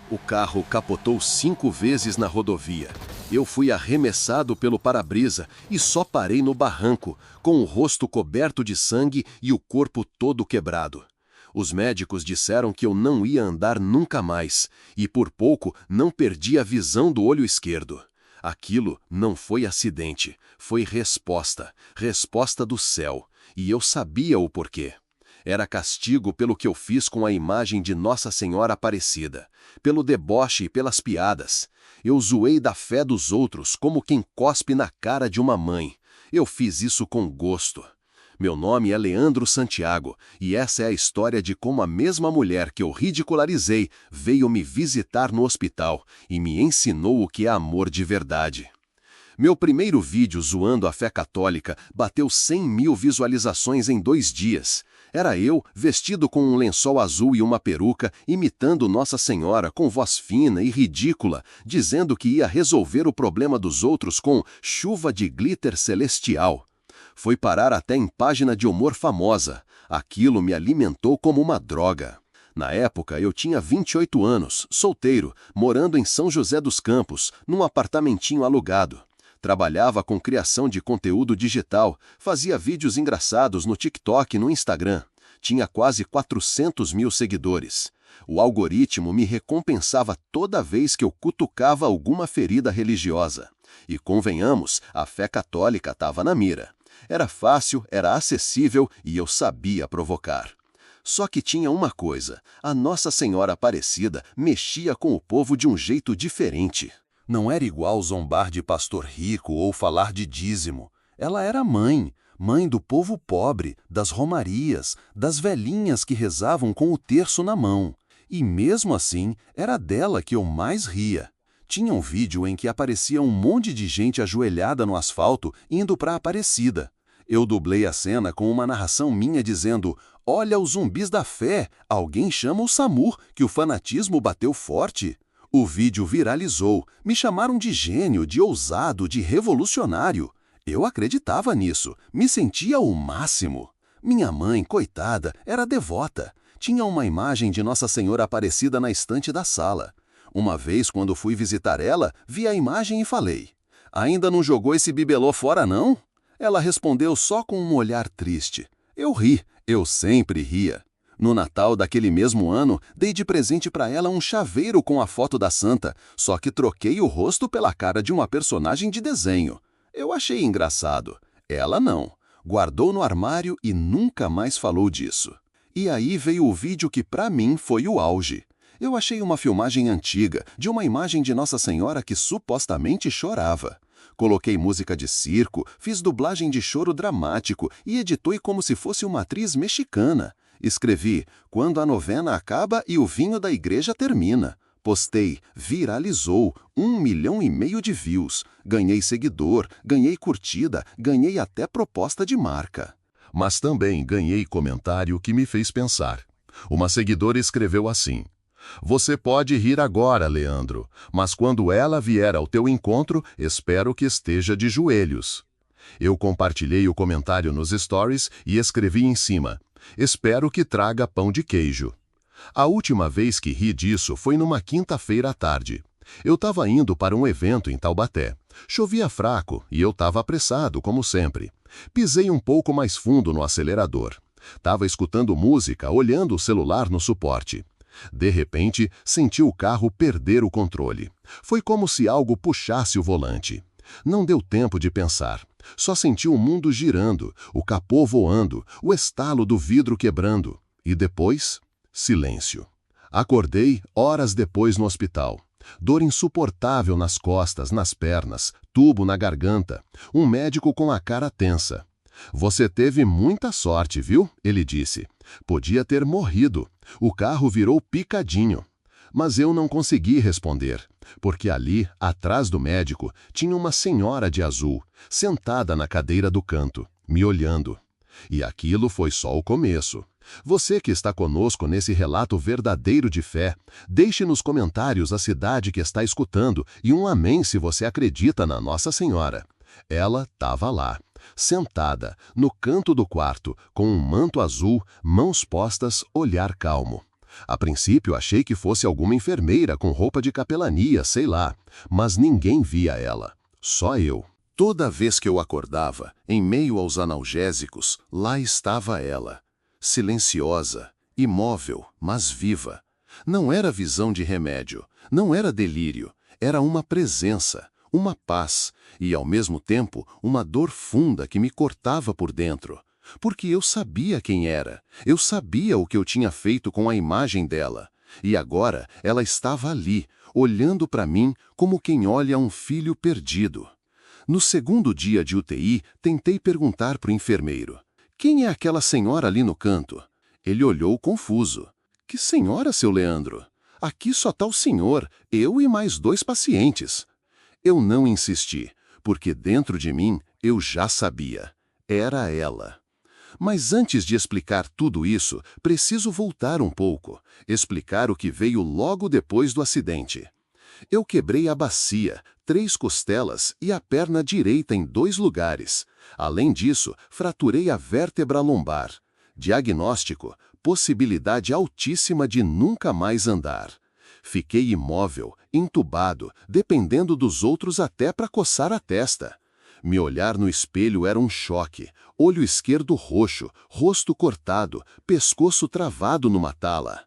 O carro capotou 5 vezes na rodovia. Eu fui arremessado pelo para-brisa e só parei no barranco, com o rosto coberto de sangue e o corpo todo quebrado. Os médicos disseram que eu não ia andar nunca mais, e por pouco não perdi a visão do olho esquerdo. Aquilo não foi acidente, foi resposta, resposta do céu, e eu sabia o porquê. Era castigo pelo que eu fiz com a imagem de Nossa Senhora Aparecida, pelo deboche e pelas piadas. Eu zoei da fé dos outros como quem cospe na cara de uma mãe. Eu fiz isso com gosto. Meu nome é Leandro Santiago, e essa é a história de como a mesma mulher que eu ridicularizei veio me visitar no hospital e me ensinou o que é amor de verdade. Meu primeiro vídeo zoando a fé católica bateu 100.000 visualizações em 2 dias. Era eu, vestido com um lençol azul e uma peruca, imitando Nossa Senhora com voz fina e ridícula, dizendo que ia resolver o problema dos outros com chuva de glitter celestial. Foi parar até em página de humor famosa. Aquilo me alimentou como uma droga. Na época, eu tinha 28 anos, solteiro, morando em São José dos Campos, num apartamentinho alugado. Trabalhava com criação de conteúdo digital, fazia vídeos engraçados no TikTok e no Instagram. Tinha quase 400.000 seguidores. O algoritmo me recompensava toda vez que eu cutucava alguma ferida religiosa. E convenhamos, a fé católica estava na mira. Era fácil, era acessível e eu sabia provocar. Só que tinha uma coisa, a Nossa Senhora Aparecida mexia com o povo de um jeito diferente. Não era igual zombar de pastor rico ou falar de dízimo. Ela era mãe, mãe do povo pobre, das romarias, das velhinhas que rezavam com o terço na mão. E mesmo assim, era dela que eu mais ria. Tinha um vídeo em que aparecia um monte de gente ajoelhada no asfalto indo para a Aparecida. Eu dublei a cena com uma narração minha dizendo: "Olha os zumbis da fé, alguém chama o SAMU, que o fanatismo bateu forte." O vídeo viralizou, me chamaram de gênio, de ousado, de revolucionário. Eu acreditava nisso, me sentia o máximo. Minha mãe, coitada, era devota. Tinha uma imagem de Nossa Senhora Aparecida na estante da sala. Uma vez, quando fui visitar ela, vi a imagem e falei: "Ainda não jogou esse bibelô fora, não?" Ela respondeu só com um olhar triste. Eu ri, eu sempre ria. No Natal daquele mesmo ano, dei de presente para ela um chaveiro com a foto da santa, só que troquei o rosto pela cara de uma personagem de desenho. Eu achei engraçado. Ela não. Guardou no armário e nunca mais falou disso. E aí veio o vídeo que para mim foi o auge. Eu achei uma filmagem antiga, de uma imagem de Nossa Senhora que supostamente chorava. Coloquei música de circo, fiz dublagem de choro dramático e editei como se fosse uma atriz mexicana. Escrevi: "Quando a novena acaba e o vinho da igreja termina." Postei, viralizou, 1,5 milhão de views. Ganhei seguidor, ganhei curtida, ganhei até proposta de marca. Mas também ganhei comentário que me fez pensar. Uma seguidora escreveu assim: "Você pode rir agora, Leandro, mas quando ela vier ao teu encontro, espero que esteja de joelhos." Eu compartilhei o comentário nos stories e escrevi em cima: "Espero que traga pão de queijo." A última vez que ri disso foi numa quinta-feira à tarde. Eu estava indo para um evento em Taubaté. Chovia fraco e eu estava apressado, como sempre. Pisei um pouco mais fundo no acelerador. Estava escutando música, olhando o celular no suporte. De repente, senti o carro perder o controle. Foi como se algo puxasse o volante. Não deu tempo de pensar. Só senti o mundo girando, o capô voando, o estalo do vidro quebrando. E depois, silêncio. Acordei horas depois no hospital. Dor insuportável nas costas, nas pernas, tubo na garganta. Um médico com a cara tensa. "Você teve muita sorte, viu?" ele disse. "Podia ter morrido. O carro virou picadinho." Mas eu não consegui responder, porque ali, atrás do médico, tinha uma senhora de azul, sentada na cadeira do canto, me olhando. E aquilo foi só o começo. Você que está conosco nesse relato verdadeiro de fé, deixe nos comentários a cidade que está escutando e um amém se você acredita na Nossa Senhora. Ela estava lá, sentada, no canto do quarto, com um manto azul, mãos postas, olhar calmo. A princípio achei que fosse alguma enfermeira com roupa de capelania, sei lá, mas ninguém via ela. Só eu. Toda vez que eu acordava, em meio aos analgésicos, lá estava ela. Silenciosa, imóvel, mas viva. Não era visão de remédio, não era delírio, era uma presença, uma paz e, ao mesmo tempo, uma dor funda que me cortava por dentro. Porque eu sabia quem era, eu sabia o que eu tinha feito com a imagem dela. E agora ela estava ali, olhando para mim como quem olha um filho perdido. No segundo dia de UTI, tentei perguntar para o enfermeiro: quem é aquela senhora ali no canto? Ele olhou confuso. Que senhora, seu Leandro? Aqui só está o senhor, eu e mais 2 pacientes. Eu não insisti, porque dentro de mim eu já sabia. Era ela. Mas antes de explicar tudo isso, preciso voltar um pouco, explicar o que veio logo depois do acidente. Eu quebrei a bacia, 3 costelas e a perna direita em 2 lugares. Além disso, fraturei a vértebra lombar. Diagnóstico: possibilidade altíssima de nunca mais andar. Fiquei imóvel, entubado, dependendo dos outros até para coçar a testa. Me olhar no espelho era um choque. Olho esquerdo roxo, rosto cortado, pescoço travado numa tala.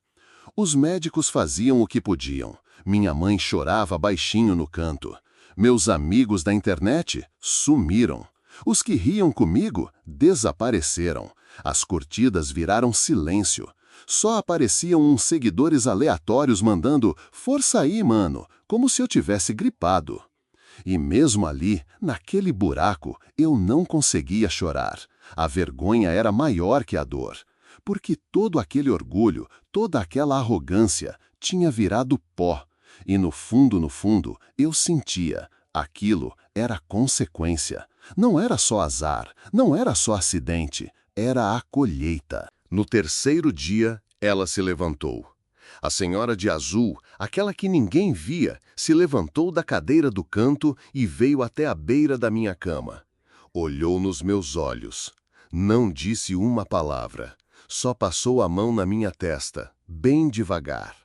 Os médicos faziam o que podiam. Minha mãe chorava baixinho no canto. Meus amigos da internet sumiram. Os que riam comigo desapareceram. As curtidas viraram silêncio. Só apareciam uns seguidores aleatórios mandando "força aí, mano", como se eu tivesse gripado. E mesmo ali, naquele buraco, eu não conseguia chorar. A vergonha era maior que a dor. Porque todo aquele orgulho, toda aquela arrogância tinha virado pó. E no fundo, eu sentia, aquilo era consequência. Não era só azar, não era só acidente, era a colheita. No terceiro dia, ela se levantou. A senhora de azul, aquela que ninguém via, se levantou da cadeira do canto e veio até a beira da minha cama. Olhou nos meus olhos. Não disse uma palavra. Só passou a mão na minha testa, bem devagar.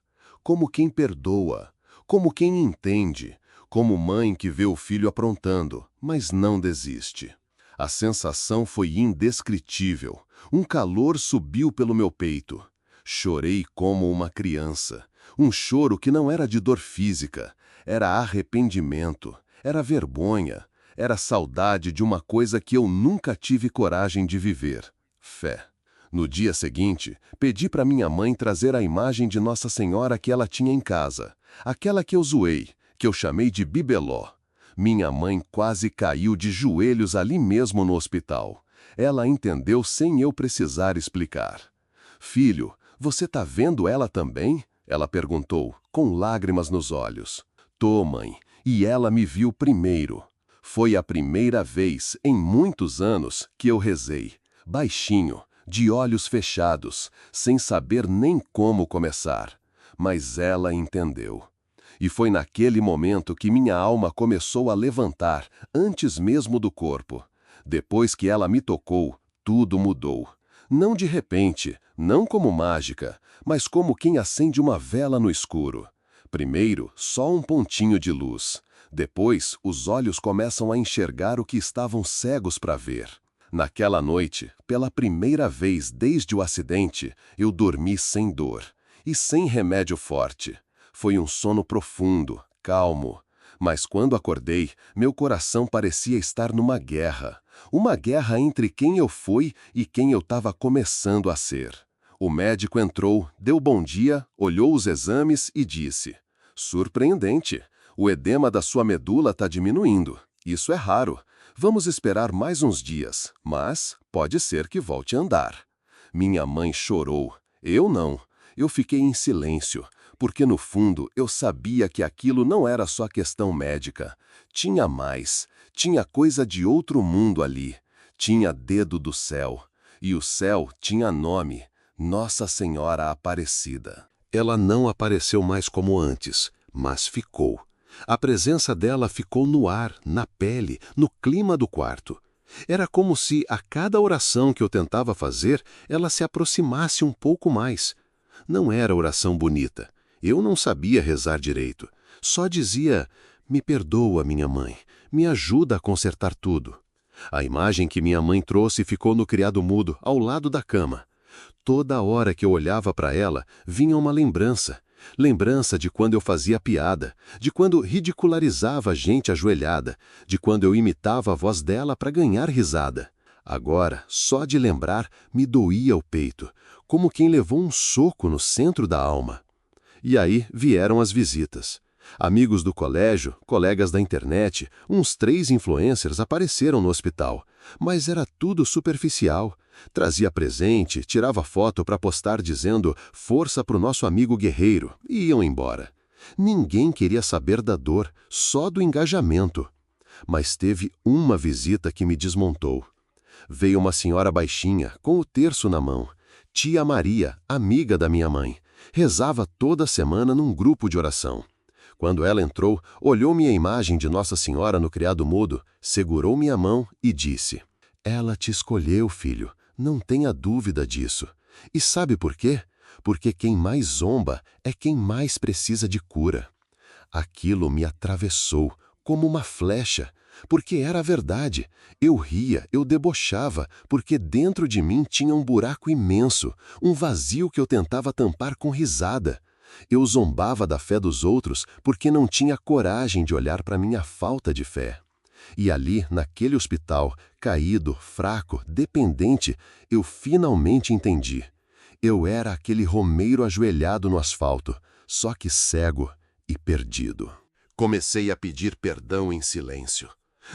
Como quem perdoa, como quem entende, como mãe que vê o filho aprontando, mas não desiste. A sensação foi indescritível. Um calor subiu pelo meu peito. Chorei como uma criança. Um choro que não era de dor física. Era arrependimento, era vergonha, era saudade de uma coisa que eu nunca tive coragem de viver: fé. No dia seguinte, pedi para minha mãe trazer a imagem de Nossa Senhora que ela tinha em casa. Aquela que eu zoei, que eu chamei de bibeló. Minha mãe quase caiu de joelhos ali mesmo no hospital. Ela entendeu sem eu precisar explicar. "Filho, você tá vendo ela também?" Ela perguntou, com lágrimas nos olhos. "Tô, mãe, e ela me viu primeiro." Foi a primeira vez, em muitos anos, que eu rezei, baixinho, de olhos fechados, sem saber nem como começar. Mas ela entendeu. E foi naquele momento que minha alma começou a levantar, antes mesmo do corpo. Depois que ela me tocou, tudo mudou. Não de repente, não como mágica, mas como quem acende uma vela no escuro. Primeiro, só um pontinho de luz. Depois, os olhos começam a enxergar o que estavam cegos para ver. Naquela noite, pela primeira vez desde o acidente, eu dormi sem dor e sem remédio forte. Foi um sono profundo, calmo. Mas quando acordei, meu coração parecia estar numa guerra. Uma guerra entre quem eu fui e quem eu estava começando a ser. O médico entrou, deu bom dia, olhou os exames e disse: "Surpreendente, o edema da sua medula está diminuindo. Isso é raro. Vamos esperar mais uns dias, mas pode ser que volte a andar." Minha mãe chorou. Eu não. Eu fiquei em silêncio, porque no fundo eu sabia que aquilo não era só questão médica. Tinha mais. Tinha coisa de outro mundo ali. Tinha dedo do céu. E o céu tinha nome: Nossa Senhora Aparecida. Ela não apareceu mais como antes, mas ficou. A presença dela ficou no ar, na pele, no clima do quarto. Era como se, a cada oração que eu tentava fazer, ela se aproximasse um pouco mais. Não era oração bonita. Eu não sabia rezar direito. Só dizia: me perdoa, minha mãe, me ajuda a consertar tudo. A imagem que minha mãe trouxe ficou no criado-mudo, ao lado da cama. Toda hora que eu olhava para ela, vinha uma lembrança. Lembrança de quando eu fazia piada, de quando ridicularizava a gente ajoelhada, de quando eu imitava a voz dela para ganhar risada. Agora, só de lembrar, me doía o peito, como quem levou um soco no centro da alma. E aí vieram as visitas. Amigos do colégio, colegas da internet, uns 3 influencers apareceram no hospital. Mas era tudo superficial. Trazia presente, tirava foto para postar dizendo força pro nosso amigo guerreiro e iam embora. Ninguém queria saber da dor, só do engajamento. Mas teve uma visita que me desmontou. Veio uma senhora baixinha, com o terço na mão. Tia Maria, amiga da minha mãe. Rezava toda semana num grupo de oração. Quando ela entrou, olhou minha imagem de Nossa Senhora no criado-mudo, segurou minha mão e disse: ela te escolheu, filho, não tenha dúvida disso. E sabe por quê? Porque quem mais zomba é quem mais precisa de cura. Aquilo me atravessou, como uma flecha, porque era a verdade. Eu ria, eu debochava, porque dentro de mim tinha um buraco imenso, um vazio que eu tentava tampar com risada. Eu zombava da fé dos outros porque não tinha coragem de olhar para minha falta de fé. E ali, naquele hospital, caído, fraco, dependente, eu finalmente entendi. Eu era aquele romeiro ajoelhado no asfalto, só que cego e perdido. Comecei a pedir perdão em silêncio.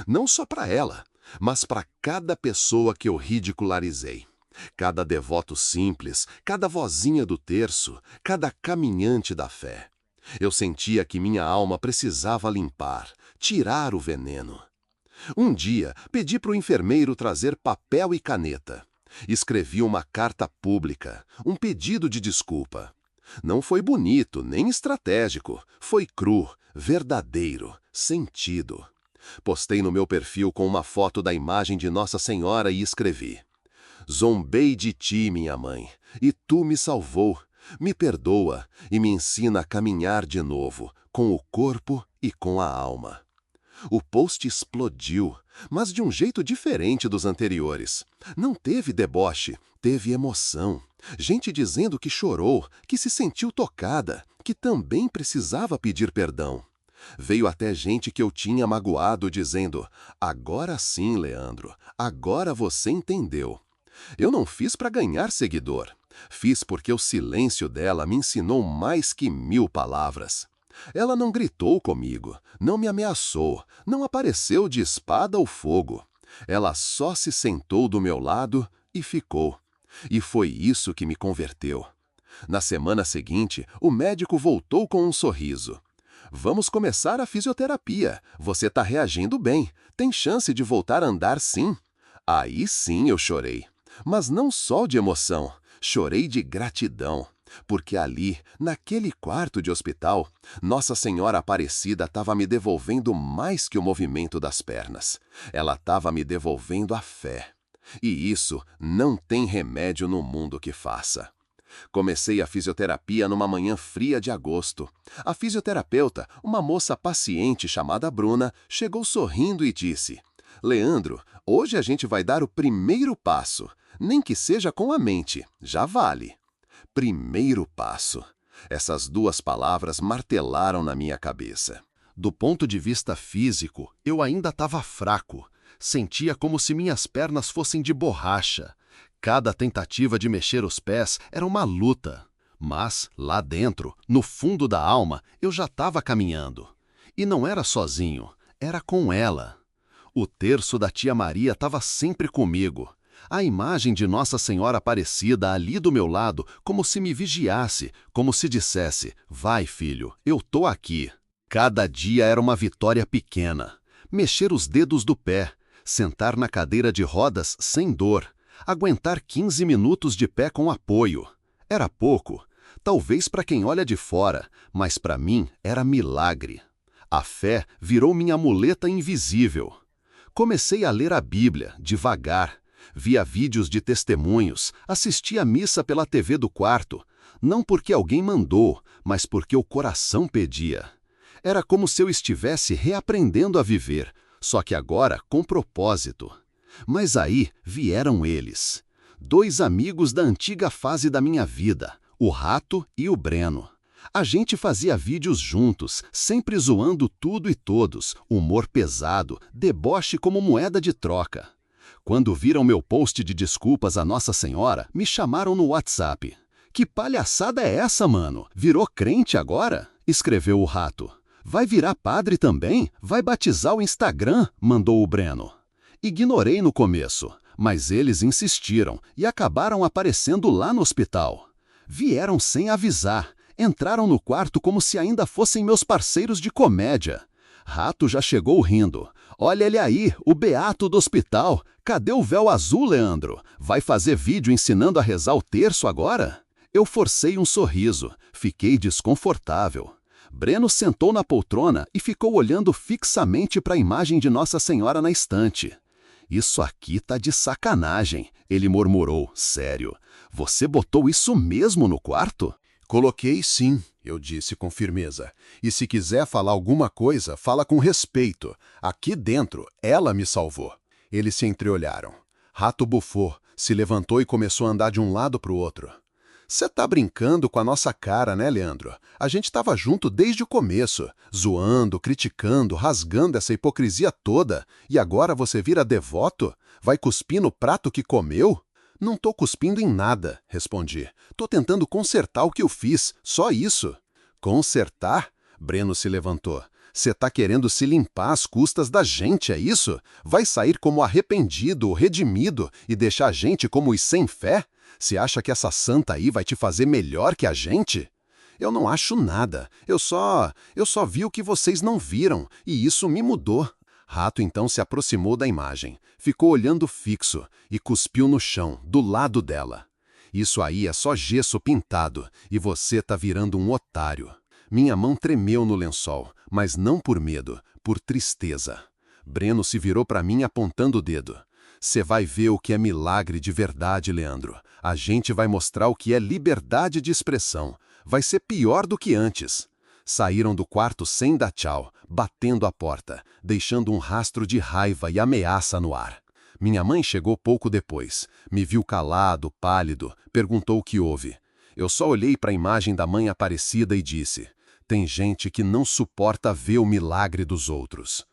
Não só para ela, mas para cada pessoa que eu ridicularizei. Cada devoto simples, cada vozinha do terço, cada caminhante da fé. Eu sentia que minha alma precisava limpar, tirar o veneno. Um dia, pedi para o enfermeiro trazer papel e caneta. Escrevi uma carta pública, um pedido de desculpa. Não foi bonito, nem estratégico. Foi cru, verdadeiro, sentido. Postei no meu perfil com uma foto da imagem de Nossa Senhora e escrevi: zombei de ti, minha mãe, e tu me salvou. Me perdoa e me ensina a caminhar de novo, com o corpo e com a alma. O post explodiu, mas de um jeito diferente dos anteriores. Não teve deboche, teve emoção. Gente dizendo que chorou, que se sentiu tocada, que também precisava pedir perdão. Veio até gente que eu tinha magoado dizendo: agora sim, Leandro, agora você entendeu. Eu não fiz para ganhar seguidor. Fiz porque o silêncio dela me ensinou mais que 1000 palavras. Ela não gritou comigo, não me ameaçou, não apareceu de espada ou fogo. Ela só se sentou do meu lado e ficou. E foi isso que me converteu. Na semana seguinte, o médico voltou com um sorriso. Vamos começar a fisioterapia. Você está reagindo bem. Tem chance de voltar a andar, sim. Aí sim eu chorei. Mas não só de emoção, chorei de gratidão, porque ali, naquele quarto de hospital, Nossa Senhora Aparecida estava me devolvendo mais que o movimento das pernas. Ela estava me devolvendo a fé. E isso não tem remédio no mundo que faça. Comecei a fisioterapia numa manhã fria de agosto. A fisioterapeuta, uma moça paciente chamada Bruna, chegou sorrindo e disse: Leandro, hoje a gente vai dar o primeiro passo. Nem que seja com a mente, já vale. Primeiro passo. Essas 2 palavras martelaram na minha cabeça. Do ponto de vista físico, eu ainda estava fraco. Sentia como se minhas pernas fossem de borracha. Cada tentativa de mexer os pés era uma luta. Mas, lá dentro, no fundo da alma, eu já estava caminhando. E não era sozinho, era com ela. O terço da tia Maria estava sempre comigo. A imagem de Nossa Senhora Aparecida ali do meu lado, como se me vigiasse, como se dissesse: vai, filho, eu tô aqui. Cada dia era uma vitória pequena. Mexer os dedos do pé, sentar na cadeira de rodas sem dor, aguentar 15 minutos de pé com apoio. Era pouco, talvez para quem olha de fora, mas para mim era milagre. A fé virou minha muleta invisível. Comecei a ler a Bíblia, devagar. Via vídeos de testemunhos, assistia a missa pela TV do quarto. Não porque alguém mandou, mas porque o coração pedia. Era como se eu estivesse reaprendendo a viver, só que agora com propósito. Mas aí vieram eles. 2 amigos da antiga fase da minha vida, o Rato e o Breno. A gente fazia vídeos juntos, sempre zoando tudo e todos, humor pesado, deboche como moeda de troca. Quando viram meu post de desculpas à Nossa Senhora, me chamaram no WhatsApp. "Que palhaçada é essa, mano? Virou crente agora?" escreveu o Rato. "Vai virar padre também? Vai batizar o Instagram?" mandou o Breno. Ignorei no começo, mas eles insistiram e acabaram aparecendo lá no hospital. Vieram sem avisar, entraram no quarto como se ainda fossem meus parceiros de comédia. Rato já chegou rindo. "Olha ele aí, o beato do hospital. Cadê o véu azul, Leandro? Vai fazer vídeo ensinando a rezar o terço agora?" Eu forcei um sorriso, fiquei desconfortável. Breno sentou na poltrona e ficou olhando fixamente para a imagem de Nossa Senhora na estante. "Isso aqui tá de sacanagem", ele murmurou, sério. "Você botou isso mesmo no quarto?" Coloquei sim, eu disse com firmeza. E se quiser falar alguma coisa, fala com respeito. Aqui dentro, ela me salvou. Eles se entreolharam. Rato bufou, se levantou e começou a andar de um lado para o outro. "Você tá brincando com a nossa cara, né, Leandro? A gente tava junto desde o começo, zoando, criticando, rasgando essa hipocrisia toda. E agora você vira devoto? Vai cuspir no prato que comeu?" "Não tô cuspindo em nada", respondi. "Tô tentando consertar o que eu fiz, só isso." "Consertar?" Breno se levantou. "Você tá querendo se limpar às custas da gente, é isso? Vai sair como arrependido ou redimido e deixar a gente como os sem fé? Você acha que essa santa aí vai te fazer melhor que a gente?" "Eu não acho nada. Eu só vi o que vocês não viram, e isso me mudou." Rato então se aproximou da imagem, ficou olhando fixo e cuspiu no chão, do lado dela. "Isso aí é só gesso pintado, e você tá virando um otário." Minha mão tremeu no lençol, mas não por medo, por tristeza. Breno se virou para mim apontando o dedo. "Você vai ver o que é milagre de verdade, Leandro. A gente vai mostrar o que é liberdade de expressão. Vai ser pior do que antes." Saíram do quarto sem dar tchau, batendo a porta, deixando um rastro de raiva e ameaça no ar. Minha mãe chegou pouco depois. Me viu calado, pálido, perguntou o que houve. Eu só olhei para a imagem da mãe Aparecida e disse: "Tem gente que não suporta ver o milagre dos outros."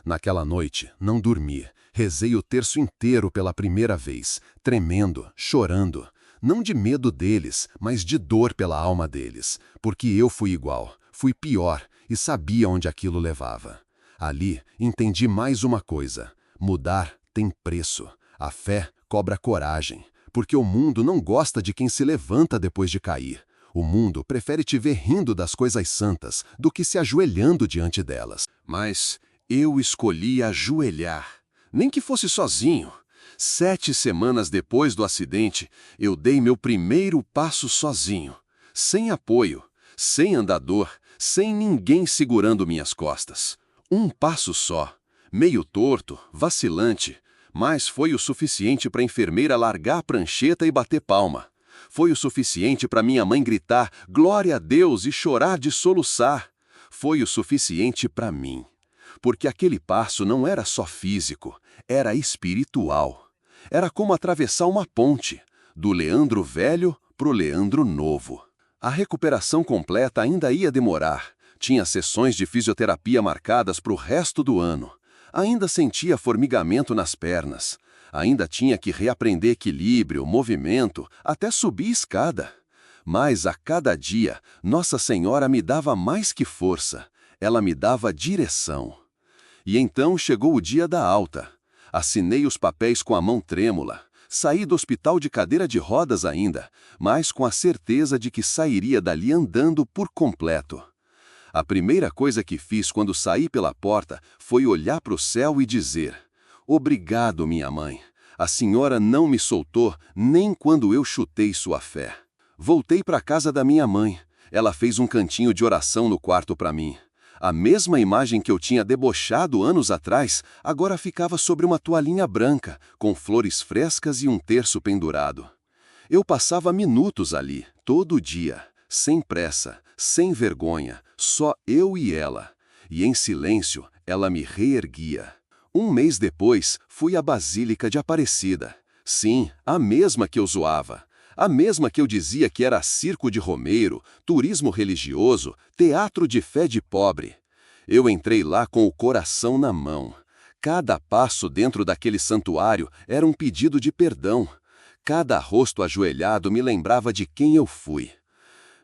Naquela noite, não dormi. Rezei o terço inteiro pela primeira vez, tremendo, chorando. Não de medo deles, mas de dor pela alma deles, porque eu fui igual. Fui pior e sabia onde aquilo levava. Ali, entendi mais uma coisa. Mudar tem preço. A fé cobra coragem, porque o mundo não gosta de quem se levanta depois de cair. O mundo prefere te ver rindo das coisas santas do que se ajoelhando diante delas. Mas eu escolhi ajoelhar, nem que fosse sozinho. 7 semanas depois do acidente, eu dei meu primeiro passo sozinho, sem apoio, sem andador, sem ninguém segurando minhas costas. Um passo só, meio torto, vacilante, mas foi o suficiente para a enfermeira largar a prancheta e bater palma. Foi o suficiente para minha mãe gritar "Glória a Deus" e chorar de soluçar. Foi o suficiente para mim. Porque aquele passo não era só físico, era espiritual. Era como atravessar uma ponte, do Leandro velho pro Leandro novo. A recuperação completa ainda ia demorar. Tinha sessões de fisioterapia marcadas para o resto do ano. Ainda sentia formigamento nas pernas. Ainda tinha que reaprender equilíbrio, movimento, até subir escada. Mas a cada dia, Nossa Senhora me dava mais que força. Ela me dava direção. E então chegou o dia da alta. Assinei os papéis com a mão trêmula. Saí do hospital de cadeira de rodas ainda, mas com a certeza de que sairia dali andando por completo. A primeira coisa que fiz quando saí pela porta foi olhar para o céu e dizer: "Obrigado, minha mãe. A senhora não me soltou nem quando eu chutei sua fé." Voltei para a casa da minha mãe. Ela fez um cantinho de oração no quarto para mim. A mesma imagem que eu tinha debochado anos atrás, agora ficava sobre uma toalhinha branca, com flores frescas e um terço pendurado. Eu passava minutos ali, todo dia, sem pressa, sem vergonha, só eu e ela. E em silêncio, ela me reerguia. Um mês depois, fui à Basílica de Aparecida. Sim, a mesma que eu zoava. A mesma que eu dizia que era circo de Romeiro, turismo religioso, teatro de fé de pobre. Eu entrei lá com o coração na mão. Cada passo dentro daquele santuário era um pedido de perdão. Cada rosto ajoelhado me lembrava de quem eu fui.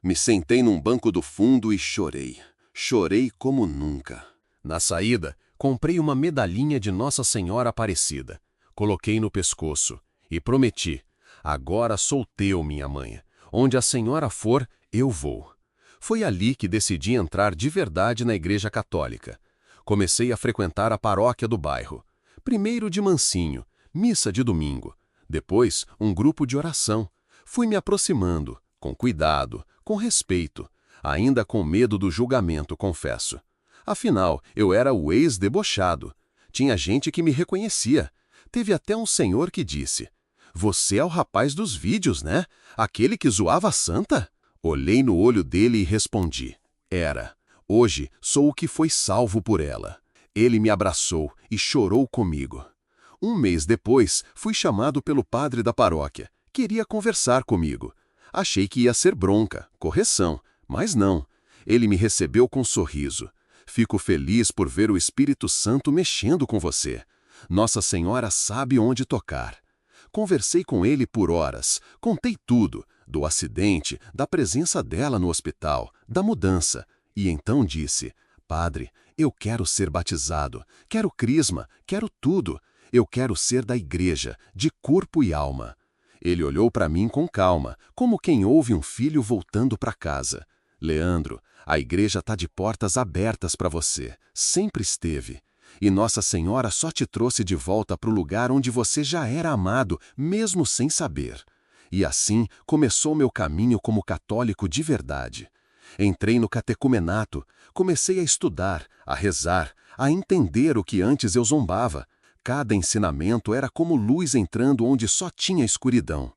Me sentei num banco do fundo e chorei. Chorei como nunca. Na saída, comprei uma medalhinha de Nossa Senhora Aparecida. Coloquei no pescoço e prometi: agora sou teu, minha mãe. Onde a senhora for, eu vou. Foi ali que decidi entrar de verdade na Igreja Católica. Comecei a frequentar a paróquia do bairro. Primeiro de mansinho, missa de domingo. Depois, um grupo de oração. Fui me aproximando, com cuidado, com respeito, ainda com medo do julgamento, confesso. Afinal, eu era o ex-debochado. Tinha gente que me reconhecia. Teve até um senhor que disse: "Você é o rapaz dos vídeos, né? Aquele que zoava a santa?" Olhei no olho dele e respondi: "Era. Hoje sou o que foi salvo por ela." Ele me abraçou e chorou comigo. Um mês depois, fui chamado pelo padre da paróquia. Queria conversar comigo. Achei que ia ser bronca, correção, mas não. Ele me recebeu com sorriso. "Fico feliz por ver o Espírito Santo mexendo com você. Nossa Senhora sabe onde tocar." Conversei com ele por horas, contei tudo, do acidente, da presença dela no hospital, da mudança, e então disse: "Padre, eu quero ser batizado, quero crisma, quero tudo. Eu quero ser da igreja, de corpo e alma." Ele olhou para mim com calma, como quem ouve um filho voltando para casa. "Leandro, a igreja está de portas abertas para você, sempre esteve. E Nossa Senhora só te trouxe de volta para o lugar onde você já era amado, mesmo sem saber." E assim começou meu caminho como católico de verdade. Entrei no catecumenato, comecei a estudar, a rezar, a entender o que antes eu zombava. Cada ensinamento era como luz entrando onde só tinha escuridão.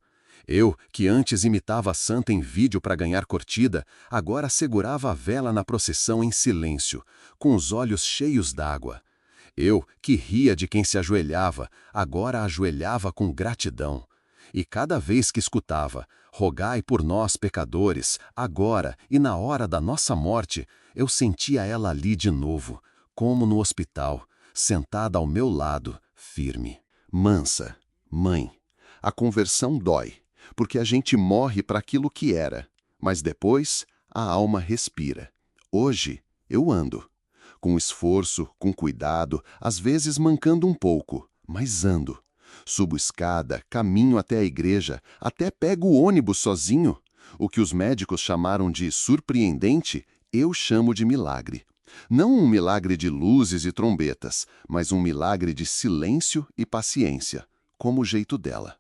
Eu, que antes imitava a santa em vídeo para ganhar curtida, agora segurava a vela na procissão em silêncio, com os olhos cheios d'água. Eu, que ria de quem se ajoelhava, agora ajoelhava com gratidão. E cada vez que escutava: "Rogai por nós, pecadores, agora e na hora da nossa morte", eu sentia ela ali de novo, como no hospital, sentada ao meu lado, firme. Mansa, mãe. A conversão dói, porque a gente morre para aquilo que era, mas depois a alma respira. Hoje eu ando. Com esforço, com cuidado, às vezes mancando um pouco, mas ando. Subo escada, caminho até a igreja, até pego o ônibus sozinho. O que os médicos chamaram de surpreendente, eu chamo de milagre. Não um milagre de luzes e trombetas, mas um milagre de silêncio e paciência, como o jeito dela.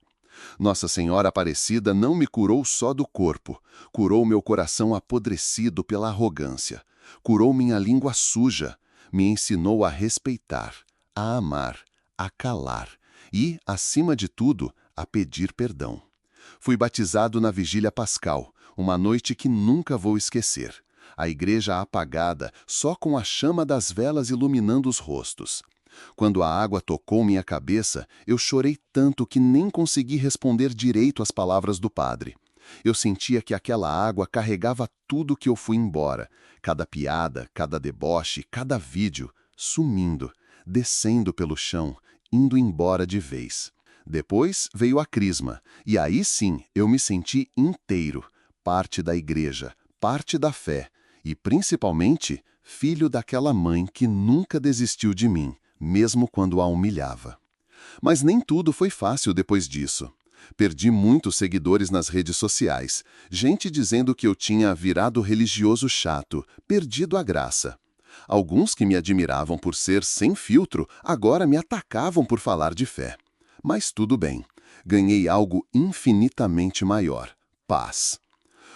Nossa Senhora Aparecida não me curou só do corpo, curou meu coração apodrecido pela arrogância, curou minha língua suja, me ensinou a respeitar, a amar, a calar e, acima de tudo, a pedir perdão. Fui batizado na Vigília Pascal, uma noite que nunca vou esquecer. A igreja apagada, só com a chama das velas iluminando os rostos. Quando a água tocou minha cabeça, eu chorei tanto que nem consegui responder direito às palavras do padre. Eu sentia que aquela água carregava tudo que eu fui embora, cada piada, cada deboche, cada vídeo, sumindo, descendo pelo chão, indo embora de vez. Depois veio a crisma, e aí sim eu me senti inteiro, parte da igreja, parte da fé, e principalmente filho daquela mãe que nunca desistiu de mim, mesmo quando a humilhava. Mas nem tudo foi fácil depois disso. Perdi muitos seguidores nas redes sociais, gente dizendo que eu tinha virado religioso chato, perdido a graça. Alguns que me admiravam por ser sem filtro, agora me atacavam por falar de fé. Mas tudo bem, ganhei algo infinitamente maior: paz.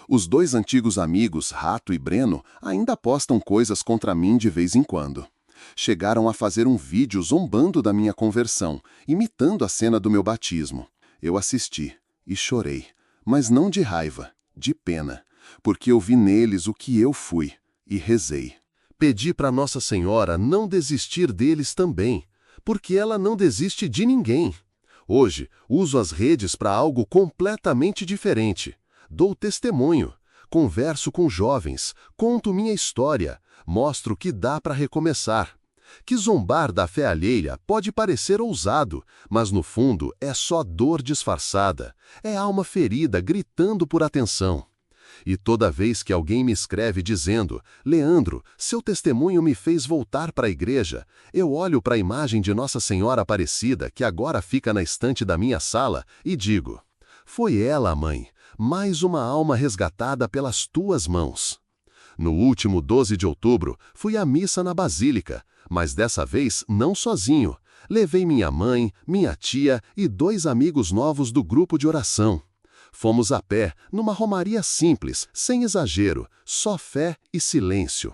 Os dois antigos amigos, Rato e Breno, ainda postam coisas contra mim de vez em quando. Chegaram a fazer um vídeo zombando da minha conversão, imitando a cena do meu batismo. Eu assisti e chorei. mas não de raiva, de pena, porque eu vi neles o que eu fui, e rezei. Pedi para Nossa Senhora não desistir deles também, porque ela não desiste de ninguém. Hoje, uso as redes para algo completamente diferente. Dou testemunho, converso com jovens, conto minha história, mostro que dá para recomeçar. Que zombar da fé alheia pode parecer ousado, mas no fundo é só dor disfarçada, é alma ferida gritando por atenção. E toda vez que alguém me escreve dizendo: Leandro, seu testemunho me fez voltar para a igreja, eu olho para a imagem de Nossa Senhora Aparecida, que agora fica na estante da minha sala, e digo: foi ela, mãe, mais uma alma resgatada pelas tuas mãos. No último 12 de outubro, fui à missa na Basílica, mas dessa vez não sozinho. Levei minha mãe, minha tia e 2 amigos novos do grupo de oração. Fomos a pé, numa romaria simples, sem exagero, só fé e silêncio.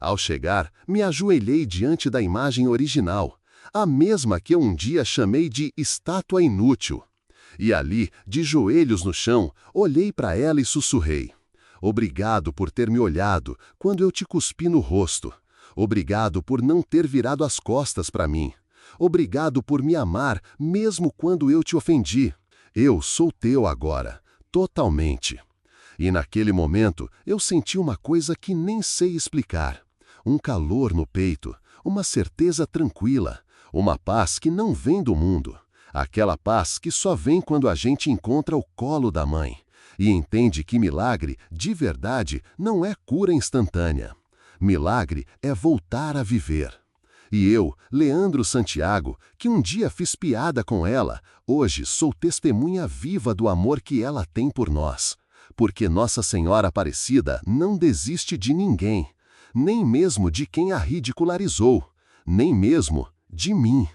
Ao chegar, me ajoelhei diante da imagem original, a mesma que eu um dia chamei de estátua inútil. E ali, de joelhos no chão, olhei para ela e sussurrei: obrigado por ter me olhado quando eu te cuspi no rosto. Obrigado por não ter virado as costas para mim. Obrigado por me amar mesmo quando eu te ofendi. Eu sou teu agora, totalmente. E naquele momento eu senti uma coisa que nem sei explicar. Um calor no peito, uma certeza tranquila, uma paz que não vem do mundo. Aquela paz que só vem quando a gente encontra o colo da mãe e entende que milagre, de verdade, não é cura instantânea. Milagre é voltar a viver. E eu, Leandro Santiago, que um dia fiz piada com ela, hoje sou testemunha viva do amor que ela tem por nós. Porque Nossa Senhora Aparecida não desiste de ninguém, nem mesmo de quem a ridicularizou, nem mesmo de mim.